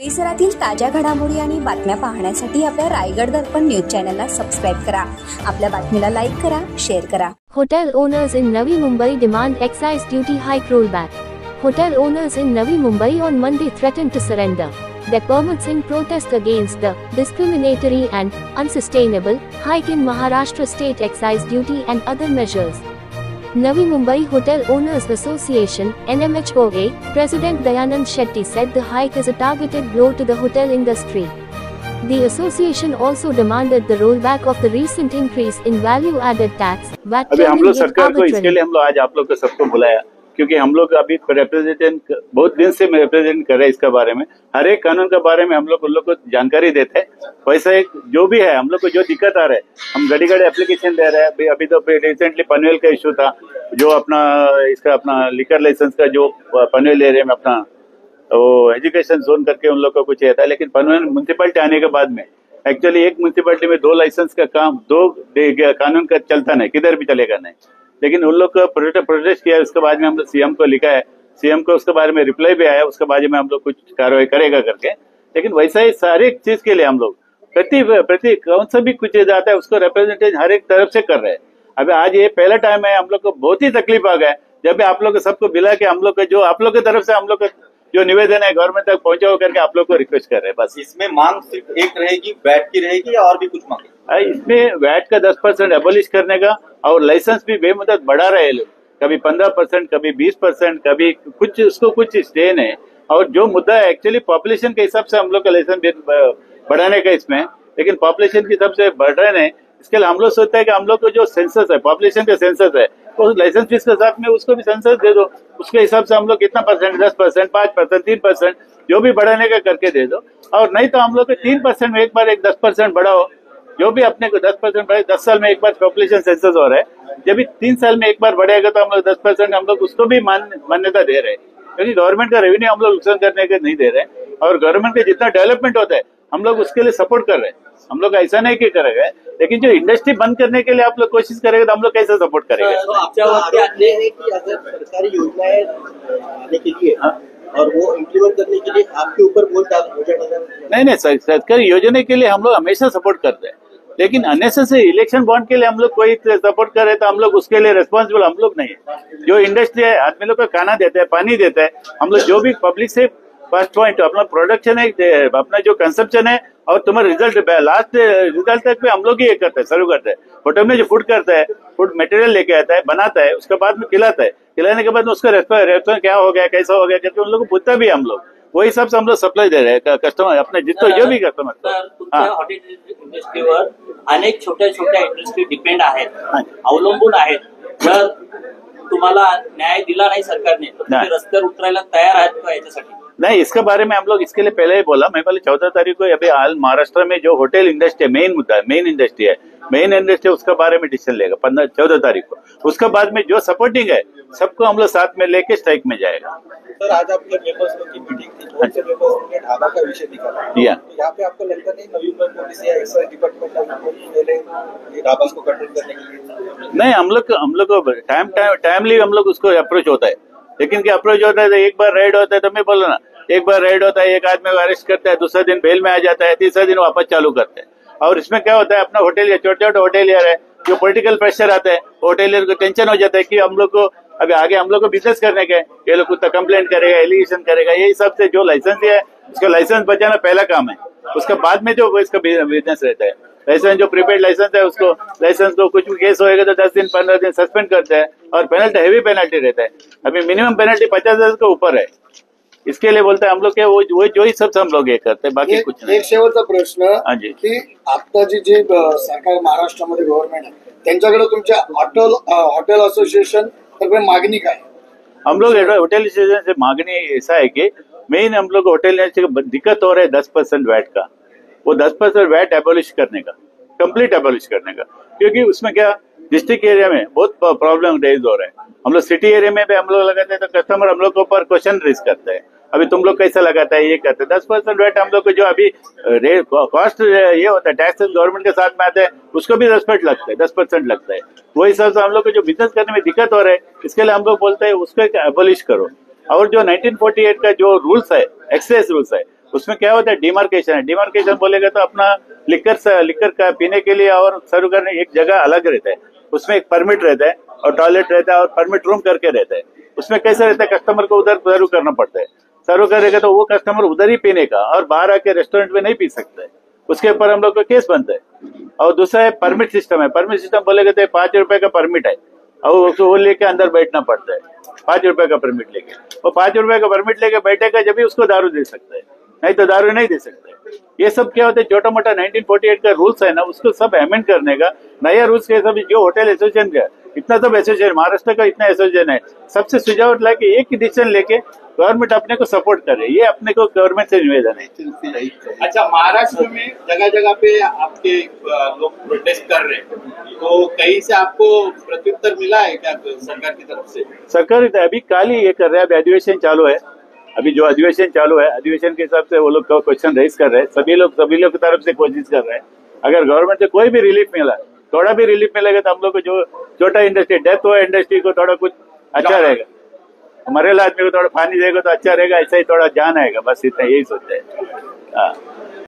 परिसरातील ताज्या घडामोडी आणि बातम्या पाहण्यासाठी आपल्या रायगड दर्पण न्यूज चॅनलला सबस्क्राइब करा. आपल्या बातमीला लाईक करा, शेअर करा. Hotel owners in Navi Mumbai demand excise duty hike rollback. Hotel owners in Navi Mumbai on Monday threatened to surrender their permits in protest against the discriminatory and unsustainable hike in Maharashtra state excise duty and other measures. Navi Mumbai Hotel Owners Association (NMHOA) President Dayanand Shetty said the hike is a targeted blow to the hotel industry. The association also demanded the rollback of the recent increase in value-added tax. अभी हम लोग सरकार को इसके लिए हम लोग आज आप लोग को सबको बुलाया, क्योंकि हम लोग अभी रिप्रेजेंटेंट बहुत दिन से रिप्रेजेंट कर रहे हैं इसके बारे में. हर एक कानून के बारे में हम लोग उन लोग को जानकारी देते हैं. वैसे एक जो भी है हम लोग को जो दिक्कत आ रहा है हम घड़ी घड़ी एप्लीकेशन दे रहे हैं. अभी तो रिसेंटली पनवेल का इशू था, जो अपना लिकर लाइसेंस का जो पनवेल एरिया में अपना वो एजुकेशन जोन करके उन लोग को कुछ था. लेकिन पनवेल म्यूनसिपैलिटी आने के बाद में एक्चुअली एक म्यूनसिपैलिटी में 2 लाइसेंस का काम 2 कानून का चलता नहीं, किधर भी चलेगा नहीं. लेकिन उन लोग को प्रोटेस्ट किया. उसके बाद में हम लोग सीएम को लिखा है, सीएम को उसके बारे में रिप्लाई भी आया. उसके बाद में हम लोग कुछ कार्रवाई करेगा करके. लेकिन वैसा ही सारी चीज के लिए हम लोग प्रति कौन सा भी कुछ जाता है उसको रिप्रेजेंटेशन हर एक तरफ से कर रहे हैं. अभी आज ये पहला टाइम है, हम लोग को बहुत ही तकलीफ आ गया जब भी आप लोग सबको मिला के हम लोग को जो आप लोग की तरफ से हम लोग जो निवेदन है गवर्नमेंट तक पहुंचाओ करके आप लोग को रिक्वेस्ट कर रहे हैं. बस इसमें मांग सिर्फ एक रहेगी, वैट की रहेगी या और भी कुछ मांग? इसमें वैट का 10% एबोलिश करने का और लाइसेंस भी बेमुदत बढ़ा रहे हैं लोग. कभी 15%, कभी 20%, कभी कुछ उसको कुछ स्टे है. और जो मुद्दा है एक्चुअली पॉपुलेशन के हिसाब से हम लोग का लाइसेंस बढ़ाने का इसमें, लेकिन पॉपुलेशन के हिसाब से बढ़ रहे हैं. इसके लिए हम लोग सोचते हैं कि हम लोग को जो सेंसस है, पॉपुलेशन का सेंसस है, तो लाइसेंस फीस के साथ में उसको भी सेंसस दे दो. उसके हिसाब से हम लोग कितना परसेंट, 10%, 5%, 3%, जो भी बढ़ाने का करके दे दो. और नहीं तो हम लोग को 3% में एक बार 10% बढ़ाओ. जो भी अपने को 10% बढ़े, 10 साल में एक बार पॉपुलेशन सेंसस हो रहा है. जब भी 3 साल में एक बार बढ़ेगा तो हम लोग 10% हम लोग उसको भी मान्यता दे रहे हैं, क्योंकि गवर्नमेंट का रेवेन्यू हम लोग नुकसान करने के नहीं दे रहे हैं. और गवर्नमेंट का जितना डेवलपमेंट होता है हम लोग उसके लिए सपोर्ट कर रहे हैं. हम लोग ऐसा नहीं कि करेंगे, लेकिन जो इंडस्ट्री बंद करने के लिए आप लोग कोशिश करेंगे तो हम लोग कैसे सपोर्ट करेंगे? सरकारी योजनाएं आने के लिए और वो इम्प्लीमेंट करने के लिए आपके ऊपर नहीं, सरकारी योजना के लिए हम लोग हमेशा सपोर्ट करते हैं. लेकिन अननेसेसरी इलेक्शन बॉन्ड के लिए हम लोग कोई सपोर्ट कर रहे तो हम लोग उसके लिए रिस्पॉन्सिबल हम लोग नहीं है. जो इंडस्ट्री है आदमी लोग को खाना देता है, पानी देता है. हम लोग जो भी पब्लिक से फर्स्ट पॉइंट अपना प्रोडक्शन है, अपना जो कंजप्शन है और तुम्हारा रिजल्ट लास्ट रिजल्ट तक भी हम लोग ही ये करते हैं, सर्व करते हैं. होटल में जो फूड करता है, फूड मटेरियल लेके आता है, बनाता है, उसके बाद में खिलाता है. खिलाने के बाद में उसका रेस्टोरेंट क्या हो गया, कैसा हो गया करके उन लोग को पूछता भी हम लोग. वही हिसाब से हम लोग सप्लाई दे रहे हैं कस्टमर अपने जितना जो भी कस्टमर. हॉटेल इंडस्ट्रीवर अनेक छोट्या इंडस्ट्री डिपेंड आहेत, अवलंबून आहेत. जर तुम्हाला न्याय दिला नहीं सरकारने तो तुम्ही रस्त्यावर उतरायला तयार आहात का याच्यासाठी? नहीं, इसके बारे में हम लोग इसके लिए पहले ही बोला. मैं पहले 14 तारीख को अभी हाल महाराष्ट्र में जो होटल इंडस्ट्री है, मेन मुद्दा है, मेन इंडस्ट्री है, मेन इंडस्ट्री उसके बारे में डिसीजन लेगा 14 तारीख को. उसके बाद में जो सपोर्टिंग है सबको हम लोग साथ में लेके स्ट्राइक में जाएगा. सर, आज आपके मेंबर्स की मीटिंग थी, बहुत से मेंबर्स ने ढाबा का विषय निकाला. यहाँ पे आपको लगता नहीं नवी मुंबई पुलिस या एक्साइज डिपार्टमेंट ढाबा को कंट्रोल करने के लिए? नहीं, हम लोग को टाइमली हम लोग उसको अप्रोच होता है. लेकिन क्या अप्रोच होता है तो एक बार रेड होता है, तो मैं बोला ना, एक बार रेड होता है, एक आदमी को अरेस्ट करता है, दूसरा दिन बेल में आ जाता है, तीसरा दिन वापस चालू करते हैं. और इसमें क्या होता है, अपना होटेलियर छोटे होटेलियर है, जो पॉलिटिकल प्रेशर आता है, होटेलियर को टेंशन हो जाता है कि हम लोग को अभी आगे हम लोग को बिजनेस करने के, ये लोग कुछ कंप्लेंट करेगा, एलिगेशन करेगा. यही सब से जो लाइसेंस है उसका लाइसेंस बचाना पहला काम है. उसके बाद में जो इसका बिजनेस रहता है, लाइसेंस जो प्रीपेड लाइसेंस है उसको लाइसेंस को कुछ भी केस होएगा तो 10 दिन 15 दिन सस्पेंड करते हैं. और पेनल्टी हेवी पेनल्टी रहता है. अभी मिनिमम पेनल्टी 50,000 के ऊपर है. इसके लिए बोलते हैं हम लोग के वो जो ही सब हम लोग ये करते हैं, बाकी कुछ नहीं. एक शेवटचा प्रश्न की आता जे सरकार महाराष्ट्रामध्ये गव्हर्नमेंट आहे त्यांच्याकडे तुमच्या हॉटेल असोसिएशन तर्फे मागणी काय? हम लोग होटल एसोसिएशन से मांगनी ऐसा है कि मेन हम लोग होटल दिक्कत हो रहा है 10% वैट का. वो 10% वैट एबोलिश करने का, कंप्लीट एबोलिश करने का. क्योंकि उसमें क्या डिस्ट्रिक्ट एरिया में बहुत प्रॉब्लम रेज हो रहा है. हम लोग सिटी एरिया में भी हम लोग लगाते हैं तो कस्टमर हम लोग के ऊपर क्वेश्चन रेज करते हैं, अभी तुम लोग कैसा लगाता है, ये करते हैं. 10% वैट हम लोग को जो अभी कॉस्ट ये होता है टैक्सेस गवर्नमेंट के साथ में आते हैं उसको भी 10% लगता है. वही हिसाब से हम लोग को जो बिजनेस करने में दिक्कत हो रहा है, इसके लिए हम लोग बोलते हैं उसको एबोलिश करो. और जो 1948 का जो रूल्स है, एक्सेस रूल्स है, उसमें क्या होता है, डिमार्केशन है। डिमार्केशन बोलेगा तो अपना लिकर का पीने के लिए और सर्व करने एक जगह अलग रहता है, उसमें एक परमिट रहता है और टॉयलेट रहता है और परमिट रूम करके रहता है। उसमें कैसे रहता है, कस्टमर को उधर सर्व करना पड़ता है। सर्व करेगा तो वो कस्टमर उधर ही पीने का, और बाहर आके रेस्टोरेंट में नहीं पी सकता है, उसके ऊपर हम लोग का केस बनता है। और दूसरा है परमिट सिस्टम है। परमिट सिस्टम बोलेगा तो 5 रुपए का परमिट है और उसको वो लेके अंदर बैठना पड़ता है। 5 रुपए का परमिट लेके, वो 5 रुपए का परमिट लेके बैठेगा जब भी उसको दारू दे सकता है, नहीं तो दारू नहीं दे सकता है। ये सब क्या होता है, छोटा मोटा 1948 का रूल्स है ना, उसको सब अमेंड करने का नया रूल्स के सब जो होटल एसोसिएशन का इतना सब एसोसिएशन, महाराष्ट्र का इतना एसोसिएशन है, सबसे सुझाव लाके एक डिसीजन लेके गवर्नमेंट अपने को सपोर्ट करे, ये अपने को गवर्नमेंट से निवेदन है। अच्छा, महाराष्ट्र में जगह जगह पे आपके लोग प्रोटेस्ट कर रहे हैं, तो कहीं से आपको प्रत्युत्तर मिला है क्या सरकार की तरफ से? सरकार अभी काल ही ये कर रहा है, अभी अधिवेशन चालू है। अभी जो अधिवेशन चालू है, अधिवेशन के हिसाब से वो लोग क्वेश्चन रेज कर रहे हैं, सभी लोग की तरफ से कोशिश कर रहे हैं। अगर गवर्नमेंट से कोई भी रिलीफ मिला, थोड़ा भी रिलीफ मिलेगा तो हम लोग को जो छोटा इंडस्ट्री डेथ हुआ इंडस्ट्री को थोड़ा कुछ अच्छा रहेगा, मरेला आदमी को थोड़ा पानी देगा तो अच्छा रहेगा, ऐसा ही थोड़ा जान आएगा, बस इतना यही सोचते हैं। हाँ।